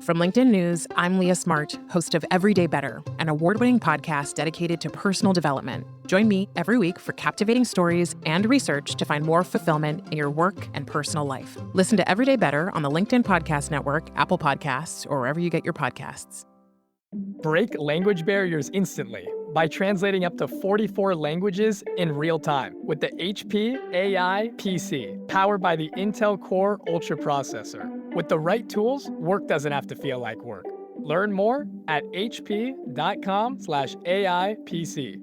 From LinkedIn News, I'm Leah Smart, host of Everyday Better, an award-winning podcast dedicated to personal development. Join me every week for captivating stories and research to find more fulfillment in your work and personal life. Listen to Everyday Better on the LinkedIn Podcast Network, Apple Podcasts, or wherever you get your podcasts. Break language barriers instantly by translating up to 44 languages in real time with the HP AI PC, powered by the Intel Core Ultra processor. With the right tools, work doesn't have to feel like work. Learn more at hp.com/AI PC.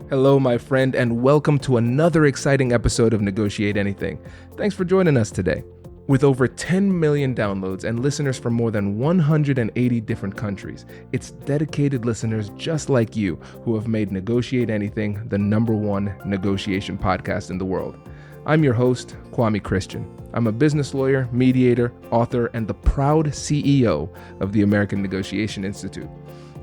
Hello, my friend, and welcome to another exciting episode of Negotiate Anything. Thanks for joining us today. With over 10 million downloads and listeners from more than 180 different countries, it's dedicated listeners just like you who have made Negotiate Anything the #1 negotiation podcast in the world. I'm your host, Kwame Christian. I'm a business lawyer, mediator, author, and the proud CEO of the American Negotiation Institute.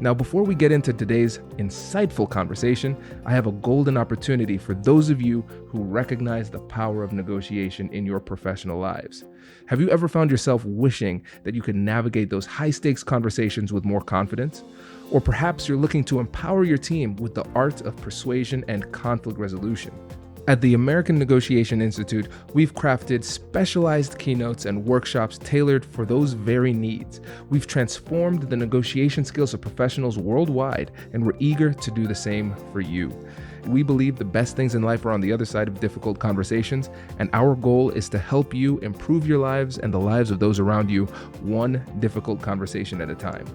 Now, before we get into today's insightful conversation, I have a golden opportunity for those of you who recognize the power of negotiation in your professional lives. Have you ever found yourself wishing that you could navigate those high-stakes conversations with more confidence? Or perhaps you're looking to empower your team with the art of persuasion and conflict resolution. At the American Negotiation Institute, we've crafted specialized keynotes and workshops tailored for those very needs. We've transformed the negotiation skills of professionals worldwide, and we're eager to do the same for you. We believe the best things in life are on the other side of difficult conversations, and our goal is to help you improve your lives and the lives of those around you, one difficult conversation at a time.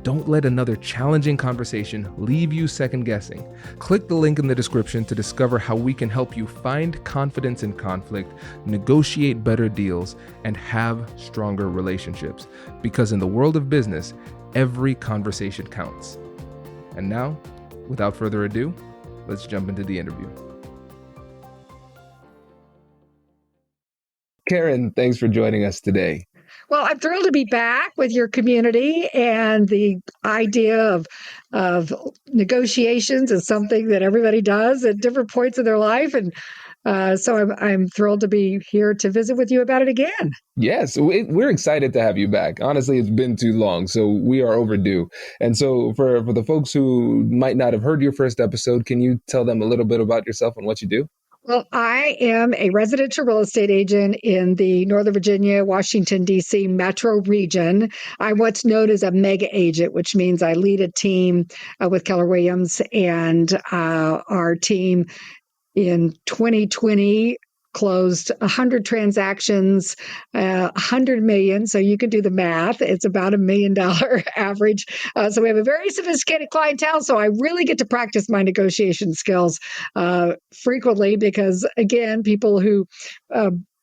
Don't let another challenging conversation leave you second-guessing. Click the link in the description to discover how we can help you find confidence in conflict, negotiate better deals, and have stronger relationships. Because in the world of business, every conversation counts. And now, without further ado, let's jump into the interview. Karen, thanks for joining us today. Well, I'm thrilled to be back with your community, and the idea of negotiations is something that everybody does at different points of their life, and so I'm thrilled to be here to visit with you about it again. Yes, we're excited to have you back. Honestly, it's been too long, so we are overdue. And so for the folks who might not have heard your first episode, can you tell them a little bit about yourself and what you do? Well, I am a residential real estate agent in the Northern Virginia, Washington, D.C. metro region. I'm what's known as a mega agent, which means I lead a team with Keller Williams, and our team in 2020 closed 100 transactions, 100 million. So you can do the math. It's about $1 million average. So we have a very sophisticated clientele. So I really get to practice my negotiation skills frequently because, again, people who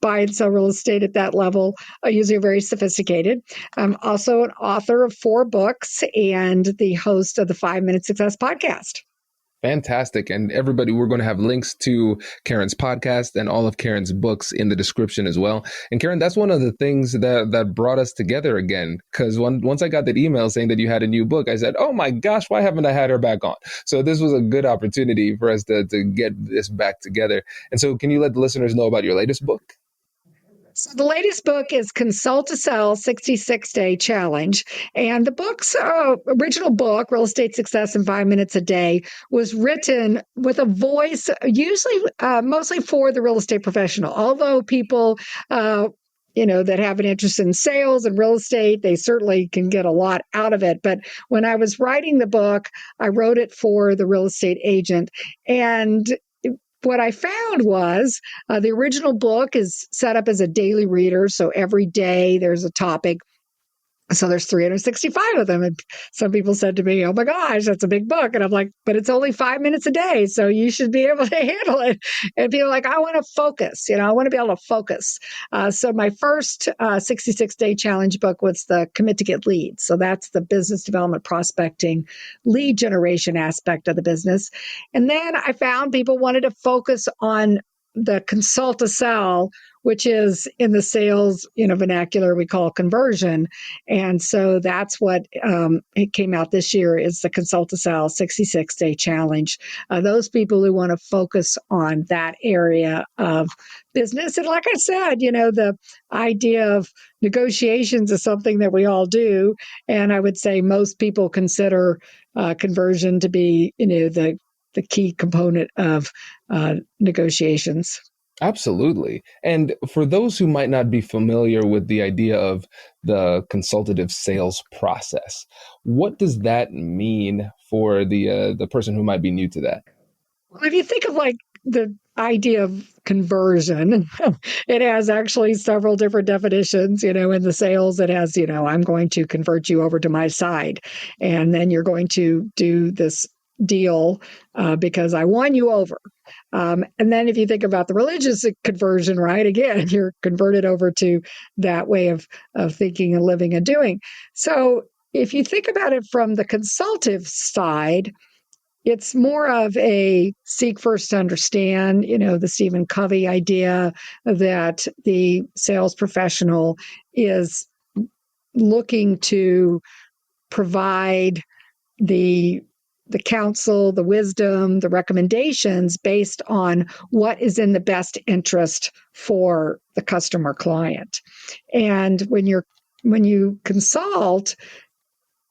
buy and sell real estate at that level are usually very sophisticated. I'm also an author of 4 books and the host of the 5-Minute Success podcast. Fantastic. And everybody, we're going to have links to Karen's podcast and all of Karen's books in the description as well. And Karen, that's one of the things that brought us together again, because once I got that email saying that you had a new book, I said, oh my gosh, why haven't I had her back on? So this was a good opportunity for us to get this back together. And so can you let the listeners know about your latest book? So the latest book is Consult to Sell 66-Day Challenge. And the book's original book, Real Estate Success in 5 Minutes a Day, was written with a voice, usually mostly for the real estate professional. Although people that have an interest in sales and real estate, they certainly can get a lot out of it. But when I was writing the book, I wrote it for the real estate agent. And what I found was the original book is set up as a daily reader. So every day there's a topic. So there's 365 of them. And some people said to me, oh my gosh, that's a big book. And I'm like, but it's only 5 minutes a day. So you should be able to handle it. And people are like, I want to focus. I want to be able to focus. So my first 66-day challenge book was the Commit to Get Leads. So that's the business development, prospecting, lead generation aspect of the business. And then I found people wanted to focus on the Consult to Sell, which is in the sales, vernacular we call conversion. And so that's what it came out this year is the Consult to Sell 66-day challenge. Those people who want to focus on that area of business. And like I said, the idea of negotiations is something that we all do. And I would say most people consider conversion to be, the key component of negotiations. Absolutely. And for those who might not be familiar with the idea of the consultative sales process, what does that mean for the person who might be new to that? Well, if you think of like the idea of conversion, it has actually several different definitions. In the sales, it has, I'm going to convert you over to my side, and then you're going to do this deal because I won you over. And then if you think about the religious conversion, right, again, you're converted over to that way of thinking and living and doing. So if you think about it from the consultative side, it's more of a seek first to understand, the Stephen Covey idea that the sales professional is looking to provide the counsel, the wisdom, the recommendations based on what is in the best interest for the customer client. And when you consult,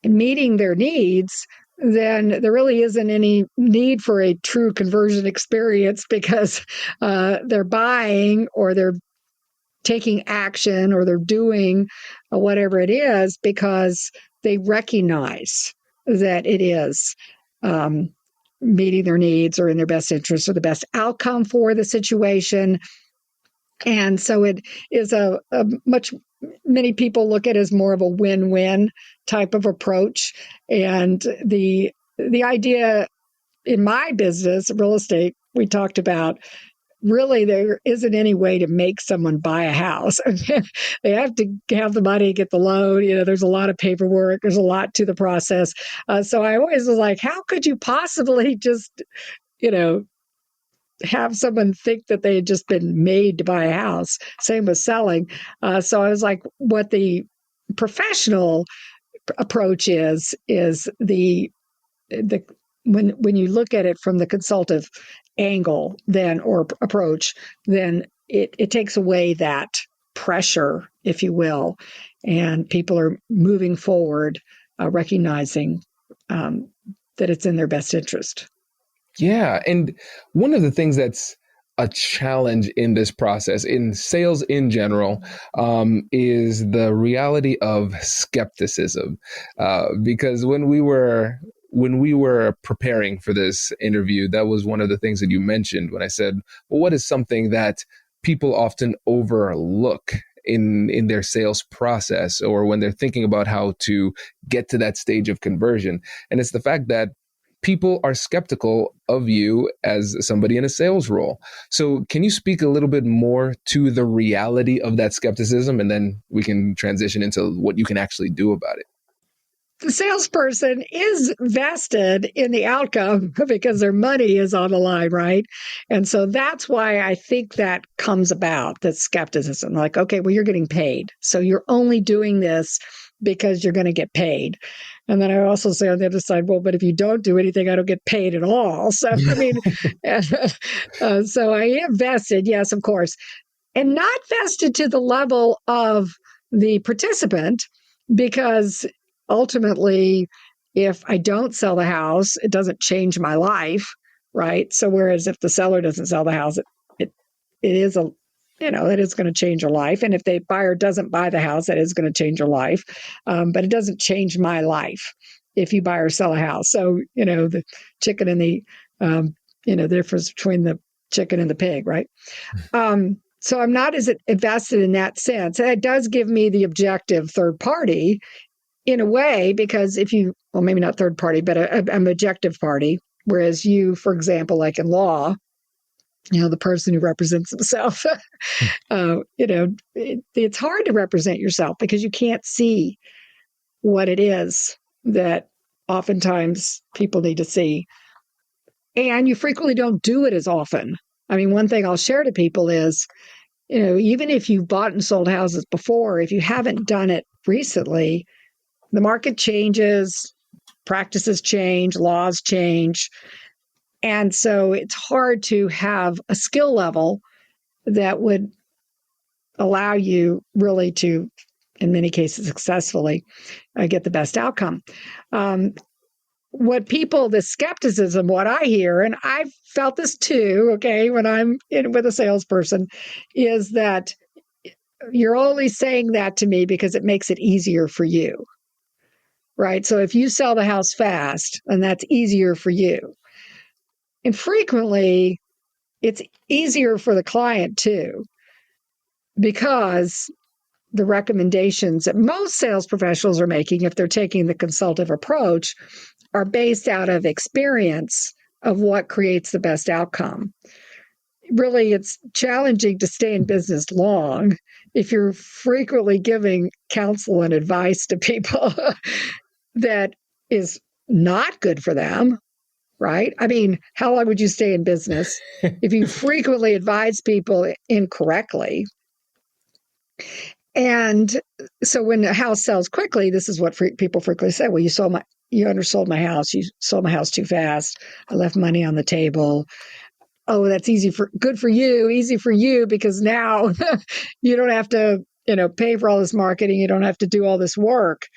meeting their needs, then there really isn't any need for a true conversion experience because they're buying or they're taking action or they're doing whatever it is because they recognize that it is meeting their needs or in their best interest or the best outcome for the situation. And so it is many people look at it as more of a win-win type of approach. And the idea in my business, real estate, we talked about, really there isn't any way to make someone buy a house. They have to have the money, get the loan. There's a lot of paperwork. There's a lot to the process. So I always was like, how could you possibly just, have someone think that they had just been made to buy a house? Same with selling. So I was like, what the professional approach is the when you look at it from the consultative angle then or approach, then it takes away that pressure, if you will, and people are moving forward, recognizing that it's in their best interest. Yeah. And one of the things that's a challenge in this process, in sales in general, is the reality of skepticism. Because when we were preparing for this interview, that was one of the things that you mentioned when I said, well, what is something that people often overlook in their sales process or when they're thinking about how to get to that stage of conversion? And it's the fact that people are skeptical of you as somebody in a sales role. So can you speak a little bit more to the reality of that skepticism, and then we can transition into what you can actually do about it? The salesperson is vested in the outcome because their money is on the line, right? And so that's why I think that comes about, that skepticism. Like, okay, well, you're getting paid. So you're only doing this because you're going to get paid. And then I also say on the other side, well, but if you don't do anything, I don't get paid at all. So, I mean, so I am vested, yes, of course, and not vested to the level of the participant, because ultimately, if I don't sell the house, it doesn't change my life, right? So whereas if the seller doesn't sell the house, it is it is going to change your life. And if the buyer doesn't buy the house, that is going to change your life. But it doesn't change my life if you buy or sell a house. So, the chicken and the difference between the chicken and the pig, right? So I'm not as invested in that sense. And it does give me the objective third party in a way, because well, maybe not third party, but an objective party. Whereas you, for example, like in law, the person who represents himself, it's hard to represent yourself because you can't see what it is that oftentimes people need to see. And you frequently don't do it as often. I mean, one thing I'll share to people is even if you've bought and sold houses before, if you haven't done it recently, the market changes, practices change, laws change. And so it's hard to have a skill level that would allow you really to, in many cases, successfully get the best outcome. The skepticism, what I hear, and I've felt this too, okay, when I'm in with a salesperson, is that you're only saying that to me because it makes it easier for you, right? So if you sell the house fast, and that's easier for you. And frequently, it's easier for the client too, because the recommendations that most sales professionals are making, if they're taking the consultative approach, are based out of experience of what creates the best outcome. Really, it's challenging to stay in business long if you're frequently giving counsel and advice to people that is not good for them, right? I mean, how long would you stay in business if you frequently advise people incorrectly? And so when a house sells quickly, this is what people frequently say: well, you undersold my house. You sold my house too fast. I left money on the table. Oh, that's easy for you, because now you don't have to, pay for all this marketing. You don't have to do all this work.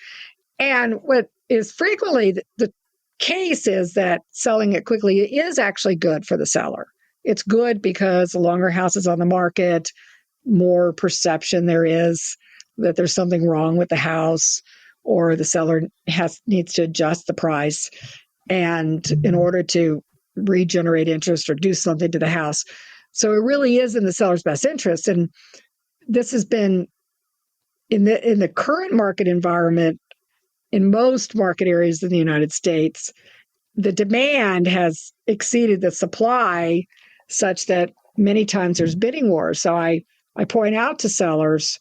And what is frequently the case is that selling it quickly is actually good for the seller. It's good because the longer house is on the market, more perception there is that there's something wrong with the house, or the seller needs to adjust the price, and in order to regenerate interest or do something to the house. So it really is in the seller's best interest. And this has been in the current market environment in most market areas in the United States, the demand has exceeded the supply such that many times there's bidding wars. So I point out to sellers,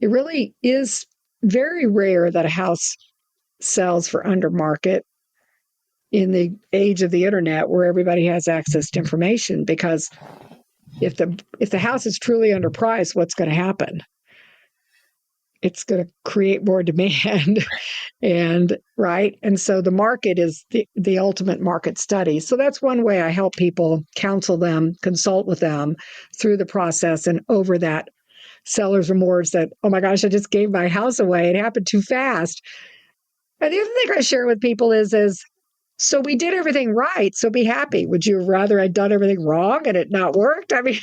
it really is very rare that a house sells for under market in the age of the internet, where everybody has access to information. Because if the house is truly underpriced, what's going to happen? It's going to create more demand. And so the market is the ultimate market study. So that's one way I help people, counsel them, consult with them through the process and over that seller's remorse that, oh my gosh, I just gave my house away. It happened too fast. And the other thing I share with people is so we did everything right, so be happy. Would you rather I'd done everything wrong and it not worked? I mean,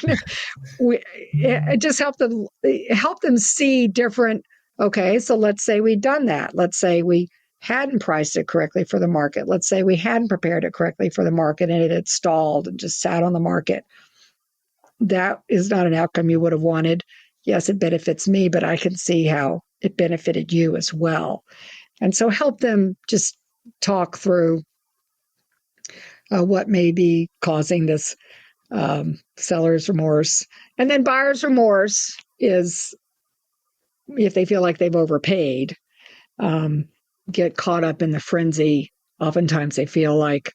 it just help them see different. Okay, so let's say we'd done that. Let's say we hadn't priced it correctly for the market. Let's say we hadn't prepared it correctly for the market and it had stalled and just sat on the market. That is not an outcome you would have wanted. Yes, it benefits me, but I can see how it benefited you as well. And so help them just talk through what may be causing this seller's remorse. And then buyer's remorse is if they feel like they've overpaid, get caught up in the frenzy. Oftentimes they feel like,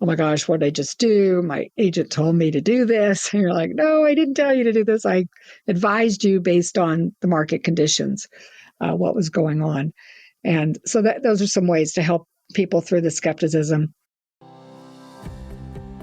oh my gosh, what did I just do? My agent told me to do this. And you're like, no, I didn't tell you to do this. I advised you based on the market conditions, what was going on. And so those are some ways to help people through the skepticism.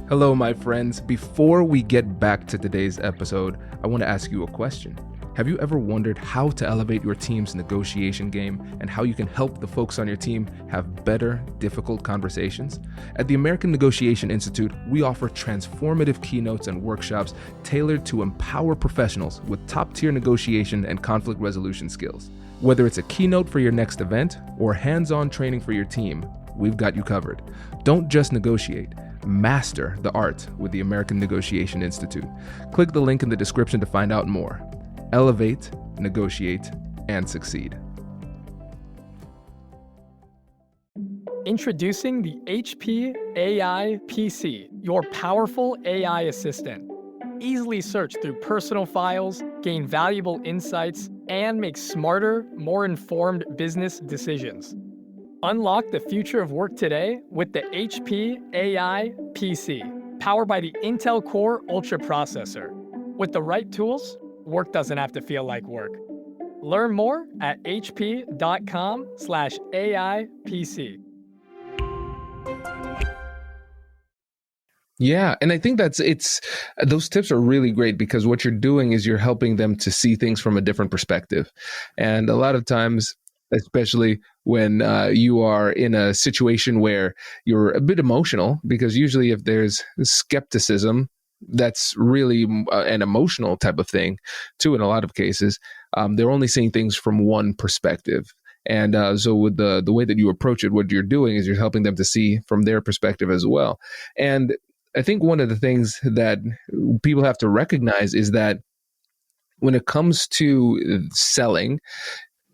Hello, my friends. Before we get back to today's episode, I want to ask you a question. Have you ever wondered how to elevate your team's negotiation game and how you can help the folks on your team have better, difficult conversations? At the American Negotiation Institute, we offer transformative keynotes and workshops tailored to empower professionals with top-tier negotiation and conflict resolution skills. Whether it's a keynote for your next event or hands-on training for your team, we've got you covered. Don't just negotiate. Master the art with the American Negotiation Institute. Click the link in the description to find out more. Elevate, negotiate, and succeed. Introducing the HP AI PC, your powerful AI assistant. Easily search through personal files, gain valuable insights, and make smarter, more informed business decisions. Unlock the future of work today with the HP AI PC, powered by the Intel Core Ultra processor. With the right tools, work doesn't have to feel like work. Learn more at hp.com/AIPC. Yeah, and I think those tips are really great because what you're doing is you're helping them to see things from a different perspective. And a lot of times, especially when you are in a situation where you're a bit emotional, because usually if there's skepticism, that's really an emotional type of thing too. In a lot of cases, they're only seeing things from one perspective. And so with the way that you approach it, what you're doing is you're helping them to see from their perspective as well. And I think one of the things that people have to recognize is that when it comes to selling,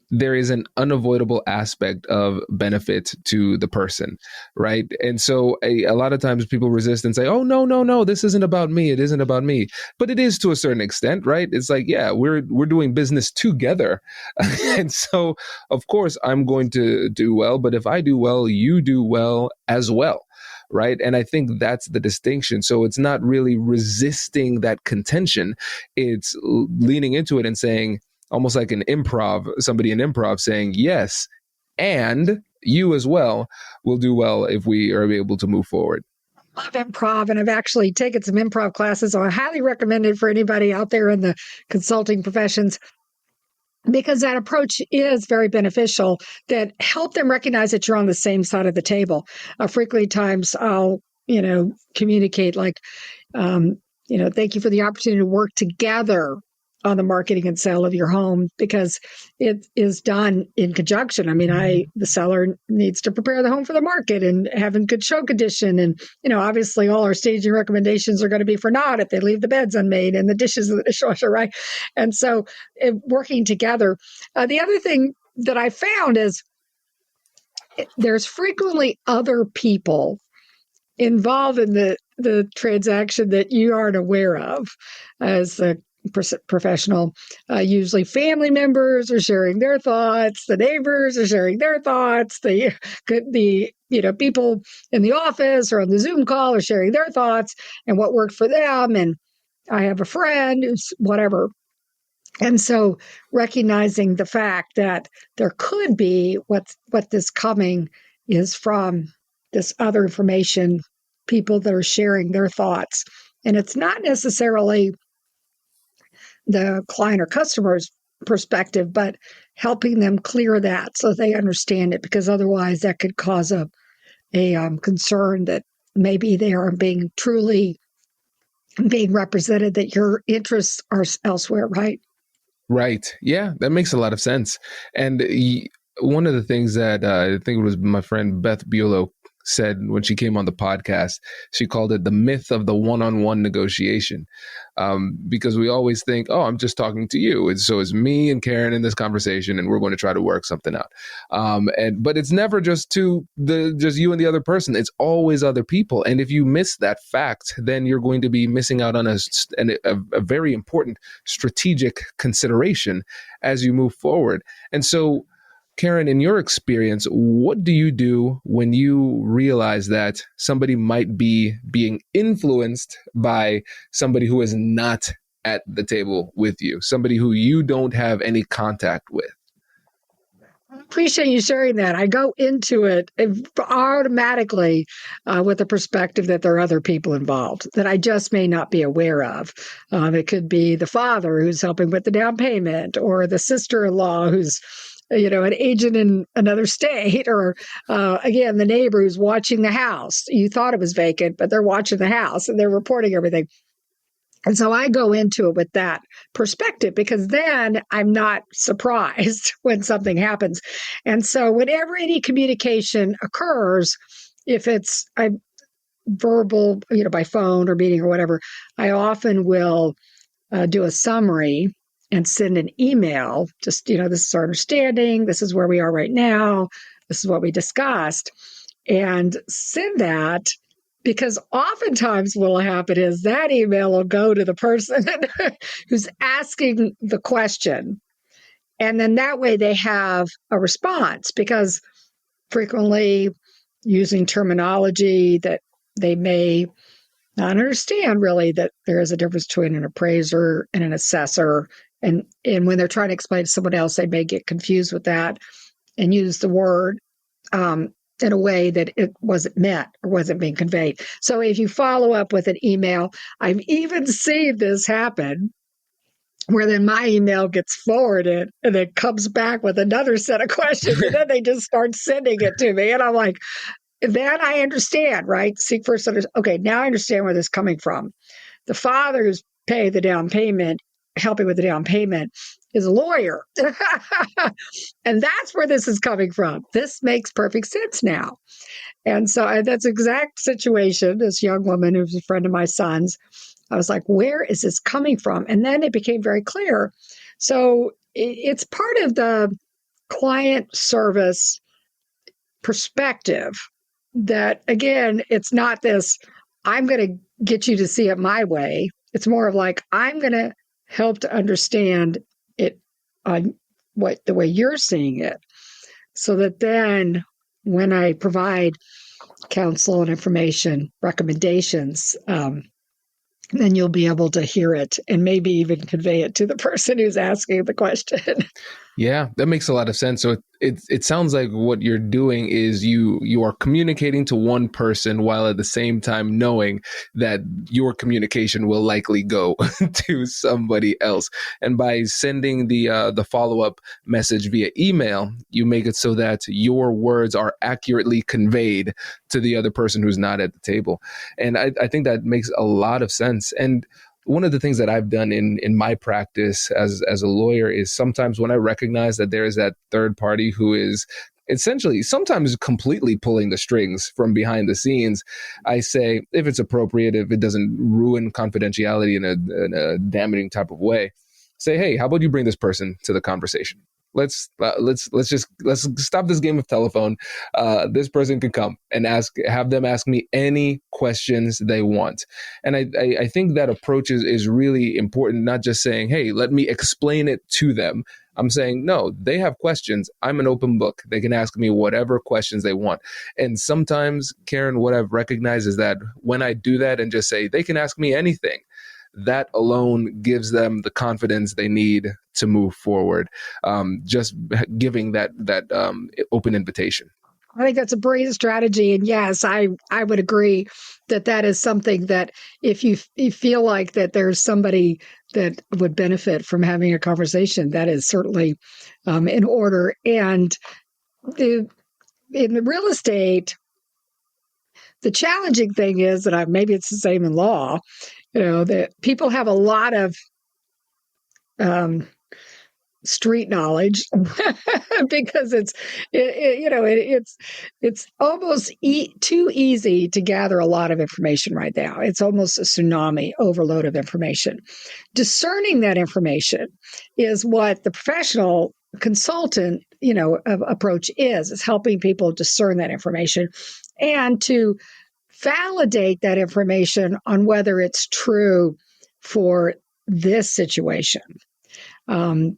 there is an unavoidable aspect of benefit to the person, right? And so a lot of times people resist and say, oh, no, this isn't about me. It isn't about me. But it is to a certain extent, right? It's like, yeah, we're doing business together. And so, of course, I'm going to do well. But if I do well, you do well as well. Right. And I think that's the distinction. So it's not really resisting that contention. It's leaning into it and saying, almost like somebody in improv saying, yes, and you as well will do well if we are able to move forward. I love improv, and I've actually taken some improv classes, so I highly recommend it for anybody out there in the consulting professions, because that approach is very beneficial, that help them recognize that you're on the same side of the table. Frequently times I'll, communicate like, thank you for the opportunity to work together on the marketing and sale of your home, because it is done in conjunction. I mean, the seller needs to prepare the home for the market and having good show condition. And, obviously all our staging recommendations are going to be for naught if they leave the beds unmade and the dishes in the dishwasher, right? And so working together. The other thing that I found is there's frequently other people involved in the transaction that you aren't aware of as a professional. Usually family members are sharing their thoughts, the neighbors are sharing their thoughts, the people in the office or on the Zoom call are sharing their thoughts and what worked for them. And I have a friend who's whatever. And so recognizing the fact that there could be what this coming is from this other information, people that are sharing their thoughts. And it's not necessarily the client or customer's perspective, but helping them clear that so they understand it, because otherwise that could cause a concern that maybe they aren't being truly being represented, that your interests are elsewhere, right? Right. Yeah, that makes a lot of sense. And one of the things that I think it was my friend Beth Buelow said when she came on the podcast, she called it the myth of the one-on-one negotiation. Because we always think, oh, I'm just talking to you. And so it's me and Karen in this conversation, and we're going to try to work something out. But it's never just you and the other person. It's always other people. And if you miss that fact, then you're going to be missing out on a very important strategic consideration as you move forward. And so, Karen, in your experience, what do you do when you realize that somebody might be being influenced by somebody who is not at the table with you, somebody who you don't have any contact with? I appreciate you sharing that. I go into it automatically with the perspective that there are other people involved that I just may not be aware of. It could be the father who's helping with the down payment, or the sister-in-law who's an agent in another state, or again, the neighbor who's watching the house. You thought it was vacant, but they're watching the house and they're reporting everything. And so I go into it with that perspective, because then I'm not surprised when something happens. And so whenever any communication occurs, if it's verbal, by phone or meeting or whatever, I often will do a summary and send an email. Just, this is our understanding. This is where we are right now. This is what we discussed. And send that, because oftentimes what will happen is that email will go to the person who's asking the question. And then that way they have a response, because frequently using terminology that they may not understand, really, that there is a difference between an appraiser and an assessor, And when they're trying to explain to someone else, they may get confused with that and use the word in a way that it wasn't meant or wasn't being conveyed. So if you follow up with an email, I've even seen this happen where then my email gets forwarded and it comes back with another set of questions, and then they just start sending it to me. And I'm like, then I understand, right? Seek first. Okay, now I understand where this is coming from. The father who's paying the down payment, helping with the down payment, is a lawyer. And that's where this is coming from. This makes perfect sense now. And so that's exact situation. This young woman who's a friend of my son's, I was like, where is this coming from? And then it became very clear. So it's part of the client service perspective that, again, it's not this, I'm going to get you to see it my way. It's more of like, I'm going to help to understand it on the way you're seeing it, so that then when I provide counsel and information, recommendations, then you'll be able to hear it and maybe even convey it to the person who's asking the question. Yeah, that makes a lot of sense. So it sounds like what you're doing is you are communicating to one person while at the same time knowing that your communication will likely go to somebody else. And by sending the follow-up message via email, you make it so that your words are accurately conveyed to the other person who's not at the table. And I think that makes a lot of sense. And one of the things that I've done in my practice as a lawyer is sometimes when I recognize that there is that third party who is essentially sometimes completely pulling the strings from behind the scenes, I say, if it's appropriate, if it doesn't ruin confidentiality in a damaging type of way, say, hey, how about you bring this person to the conversation? Let's stop this game of telephone. This person could come and have them ask me any questions they want. And I think that approach is really important, not just saying, hey, let me explain it to them. I'm saying, no, they have questions. I'm an open book. They can ask me whatever questions they want. And sometimes, Karen, what I've recognized is that when I do that and just say, they can ask me anything, that alone gives them the confidence they need to move forward. Just giving that open invitation. I think that's a brilliant strategy. And yes, I would agree that is something that if you feel like that there's somebody that would benefit from having a conversation, that is certainly in order. And in real estate, the challenging thing is that maybe it's the same in law, that people have a lot of street knowledge because it's almost too easy to gather a lot of information right now. It's almost a tsunami overload of information. Discerning that information is what the professional consultant approach is helping people discern that information and to validate that information on whether it's true for this situation.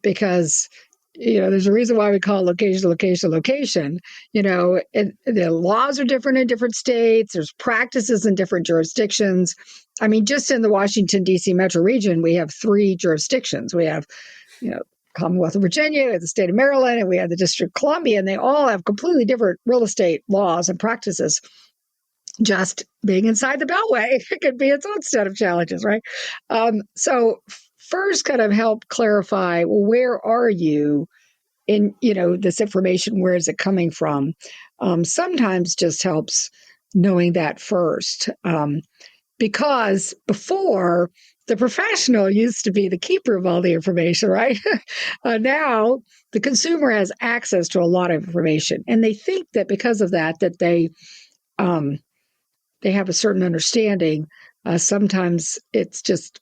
Because there's a reason why we call it location. The laws are different in different states. There's practices in different jurisdictions. I mean, just in the Washington, D.C. metro region, we have 3 jurisdictions. We have, Commonwealth of Virginia, the state of Maryland, and we have the District of Columbia, and they all have completely different real estate laws and practices. Just being inside the Beltway could be its own set of challenges, right? So first kind of help clarify, well, where are you in, this information? Where is it coming from? Sometimes just helps knowing that first. Because before, the professional used to be the keeper of all the information, right? Now the consumer has access to a lot of information, and they think that because of that they have a certain understanding. Sometimes it's just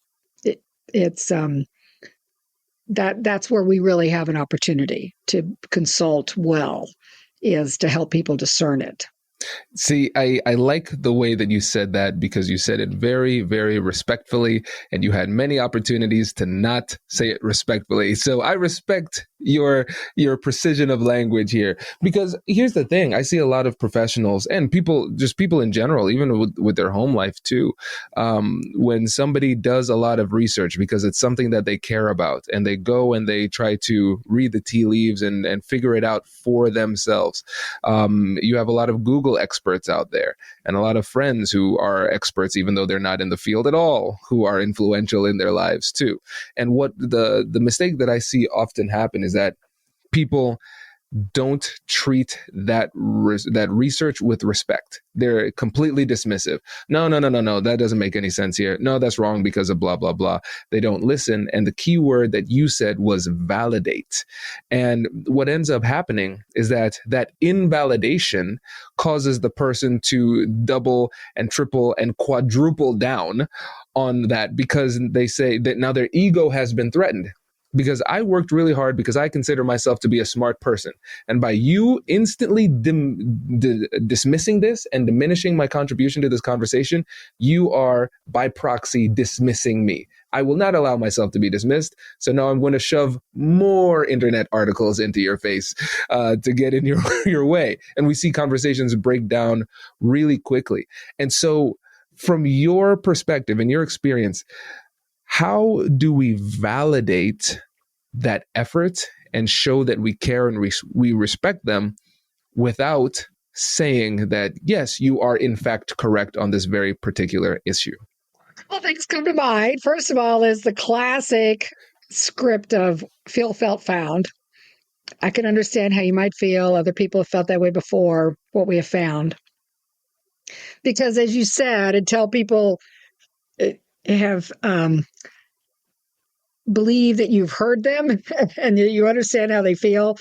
that's where we really have an opportunity to consult well, is to help people discern it. See, I like the way that you said that because you said it very, very respectfully, and you had many opportunities to not say it respectfully. So I respect your precision of language here. Because here's the thing: I see a lot of professionals and people, just people in general, even with their home life too. When somebody does a lot of research because it's something that they care about, and they go and they try to read the tea leaves and figure it out for themselves. You have a lot of Google experts out there and a lot of friends who are experts, even though they're not in the field at all, who are influential in their lives too. And what the mistake that I see often happen is that people don't treat that research with respect. They're completely dismissive. No, no, no, no, no. That doesn't make any sense here. No, that's wrong because of blah, blah, blah. They don't listen. And the key word that you said was validate. And what ends up happening is that invalidation causes the person to double and triple and quadruple down on that because they say that now their ego has been threatened. Because I worked really hard because I consider myself to be a smart person. And by you instantly dismissing this and diminishing my contribution to this conversation, you are by proxy dismissing me. I will not allow myself to be dismissed. So now I'm going to shove more internet articles into your face to get in your way. And we see conversations break down really quickly. And so from your perspective and your experience, how do we validate that effort and show that we care and we respect them without saying that, yes, you are in fact correct on this very particular issue? Well, things come to mind. First of all, is the classic script of feel, felt, found. I can understand how you might feel. Other people have felt that way before. What we have found. Because as you said, until people have believe that you've heard them and you understand how they feel.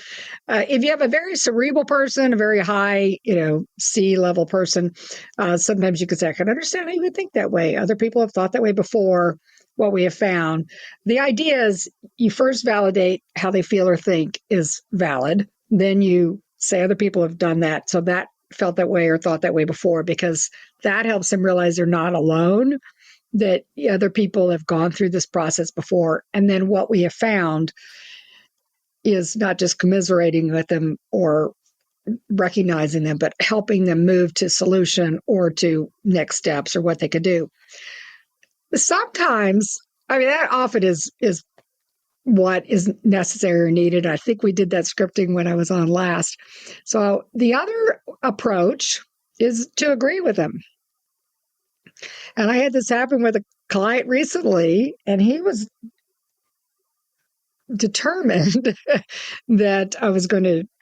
If you have a very cerebral person, a very high, C-level person, sometimes you could say, I can understand how you would think that way. Other people have thought that way before. What we have found. The idea is you first validate how they feel or think is valid. Then you say other people have done that. So that felt that way or thought that way before, because that helps them realize they're not alone, that other people have gone through this process before. And then what we have found is not just commiserating with them or recognizing them, but helping them move to solution or to next steps or what they could do. Sometimes, that often is what is necessary or needed. I think we did that scripting when I was on last. So the other approach is to agree with them. And I had this happen with a client recently, and he was determined that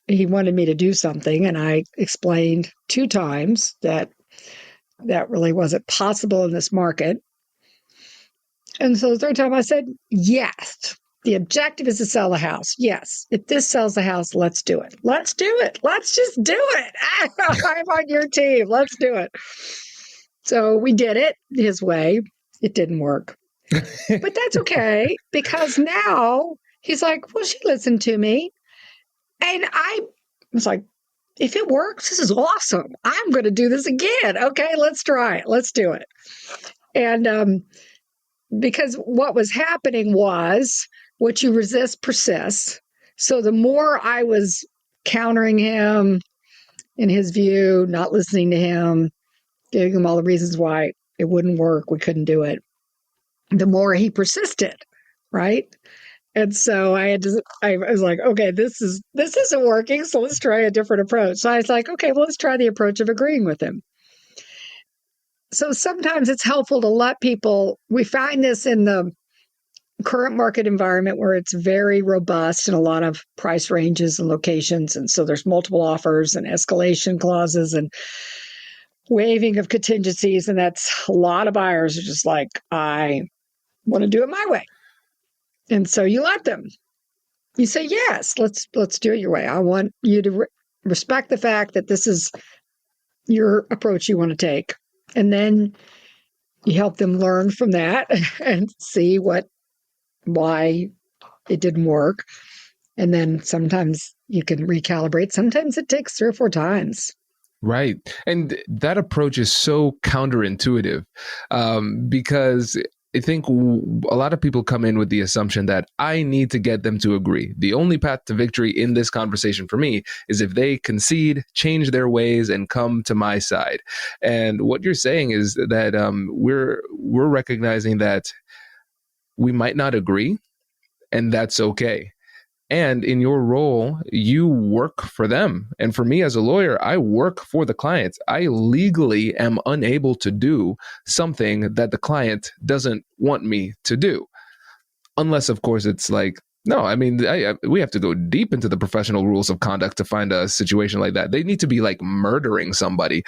he wanted me to do something. And I explained 2 times that really wasn't possible in this market. And so the 3rd time I said, yes, the objective is to sell the house. Yes, if this sells the house, let's do it. Let's do it. Let's just do it. I'm on your team. Let's do it. So we did it his way. It didn't work. But that's okay, because now he's like, well, she listened to me. And I was like, if it works, this is awesome. I'm going to do this again. Okay, let's try it. Let's do it. And because what was happening was what you resist persists. So the more I was countering him in his view, not listening to him, giving him all the reasons why it wouldn't work, we couldn't do it, the more he persisted, right? And so I was like, okay, this isn't working, so let's try a different approach. So I was like, okay, well, let's try the approach of agreeing with him. So sometimes it's helpful to let people, we find this in the current market environment where it's very robust and a lot of price ranges and locations. And so there's multiple offers and escalation clauses and waiving of contingencies. And that's a lot of buyers are just like, I want to do it my way. And so you let them. You say, yes, let's do it your way. I want you to respect the fact that this is your approach you want to take. And then you help them learn from that and see why it didn't work. And then sometimes you can recalibrate. Sometimes it takes 3 or 4 times. Right. And that approach is so counterintuitive because I think a lot of people come in with the assumption that I need to get them to agree. The only path to victory in this conversation for me is if they concede, change their ways, and come to my side. And what you're saying is that we're recognizing that we might not agree, and that's okay. And in your role, you work for them. And for me as a lawyer, I work for the clients. I legally am unable to do something that the client doesn't want me to do. Unless, of course, it's like, no, I mean, we have to go deep into the professional rules of conduct to find a situation like that. They need to be like murdering somebody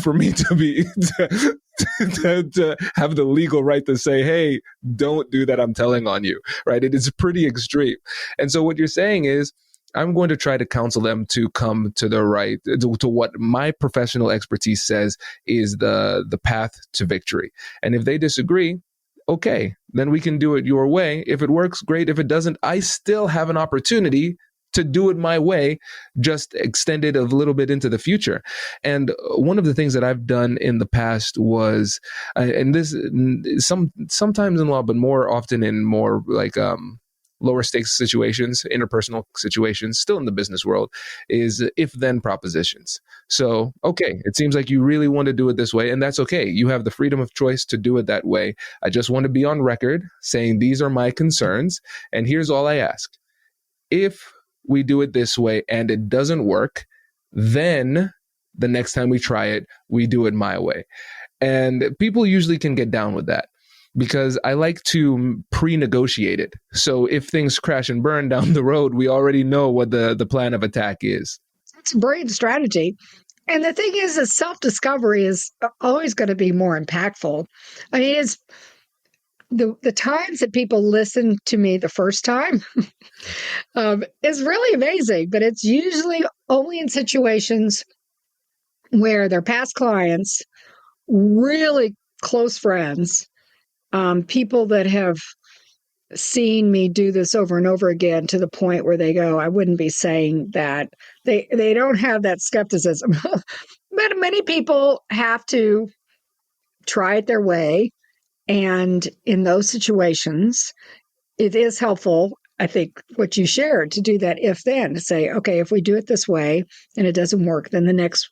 for me to be to have the legal right to say, hey, don't do that. I'm telling on you, right? It is pretty extreme. And so what you're saying is, I'm going to try to counsel them to come to the right, to what my professional expertise says is the path to victory. And if they disagree, okay, then we can do it your way. If it works, great. If it doesn't, I still have an opportunity to do it my way, just extend it a little bit into the future. And one of the things that I've done in the past was, and this sometimes in law, but more often in more like lower stakes situations, interpersonal situations, still in the business world, is if then propositions. So, okay, it seems like you really want to do it this way, and that's okay. You have the freedom of choice to do it that way. I just want to be on record saying these are my concerns, and here's all I ask. If we do it this way and it doesn't work, then the next time we try it, we do it my way. And people usually can get down with that, because I like to pre-negotiate it. So if things crash and burn down the road, we already know what the plan of attack is. It's a brilliant strategy. And the thing is that self-discovery is always going to be more impactful. I mean, it's the times that people listen to me the first time is really amazing, but it's usually only in situations where their past clients, really close friends, people that have seen me do this over and over again to the point where they go, I wouldn't be saying that. They don't have that skepticism. But many people have to try it their way. And in those situations, it is helpful, I think, what you shared, to do that if then, to say, okay, if we do it this way and it doesn't work, then the next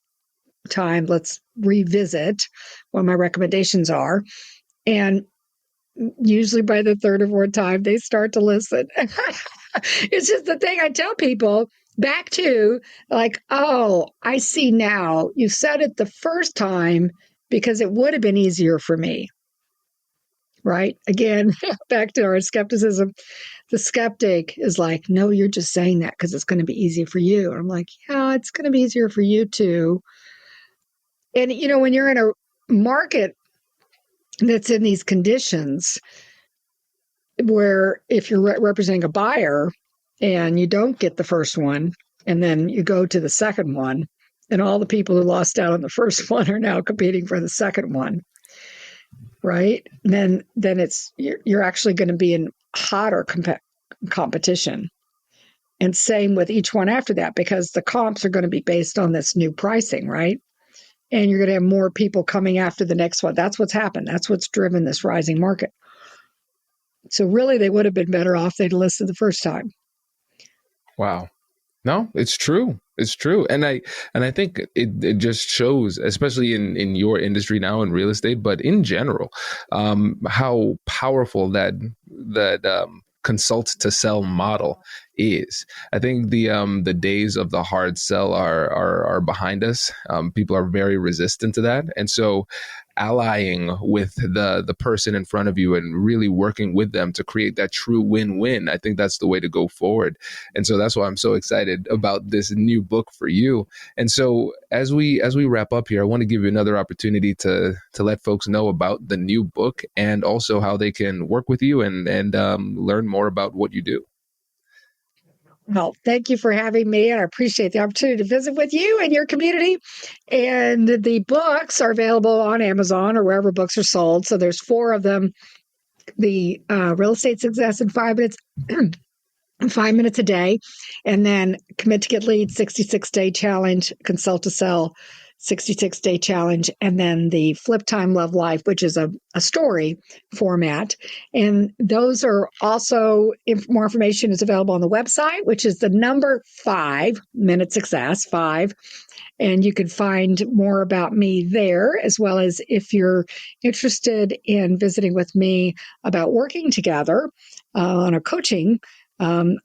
time let's revisit what my recommendations are. And usually by the third or fourth time, they start to listen. It's just the thing I tell people back to, like, oh, I see now. You said it the first time because it would have been easier for me. Right? Again, back to our skepticism. The skeptic is like, no, you're just saying that because it's going to be easy for you. And I'm like, yeah, it's going to be easier for you too. And, when you're in a market that's in these conditions where if you're representing a buyer and you don't get the first one, and then you go to the second one, and all the people who lost out on the first one are now competing for the second one, right? Then it's you're actually going to be in hotter competition. And same with each one after that, because the comps are going to be based on this new pricing, right? And you're going to have more people coming after the next one. That's what's happened. That's what's driven this rising market. So really, they would have been better off they'd listened the first time. Wow. No, it's true. It's true. And I think it just shows, especially in your industry now in real estate, but in general, how powerful that consult to sell model is. I think the days of the hard sell are behind us. People are very resistant to that. And so allying with the person in front of you and really working with them to create that true win-win, I think that's the way to go forward. And so that's why I'm so excited about this new book for you. And so as we wrap up here, I want to give you another opportunity to let folks know about the new book and also how they can work with you and learn more about what you do. Well, thank you for having me, and I appreciate the opportunity to visit with you and your community. And the books are available on Amazon or wherever books are sold. So there's 4 of them. The Real Estate Success in 5 minutes, 5 minutes a day, and then Commit to Get Leads, 66-Day Challenge, Consult to Sell, 66-day challenge, and then the Flip Time Love Life, which is a story format. And those are also, more information is available on the website, which is the number 5, Minute Success, 5. And you can find more about me there, as well as if you're interested in visiting with me about working together on a coaching.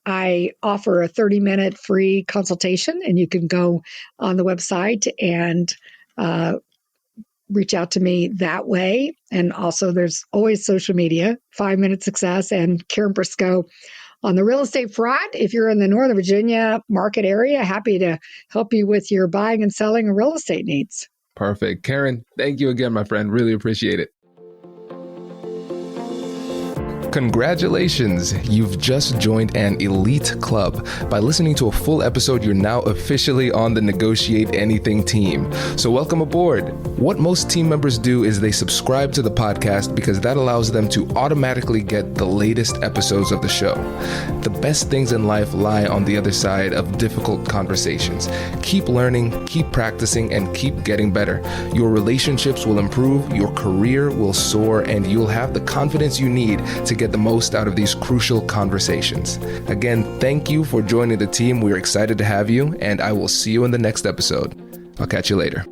I offer a 30-minute free consultation, and you can go on the website and reach out to me that way. And also, there's always social media, 5 Minute Success and Karen Briscoe. On the real estate front, if you're in the Northern Virginia market area, happy to help you with your buying and selling real estate needs. Perfect. Karen, thank you again, my friend. Really appreciate it. Congratulations, you've just joined an elite club. By listening to a full episode, you're now officially on the Negotiate Anything team. So welcome aboard. What most team members do is they subscribe to the podcast because that allows them to automatically get the latest episodes of the show. The best things in life lie on the other side of difficult conversations. Keep learning, keep practicing, and keep getting better. Your relationships will improve, your career will soar, and you'll have the confidence you need to get the most out of these crucial conversations. Again, thank you for joining the team. We're excited to have you, and I will see you in the next episode. I'll catch you later.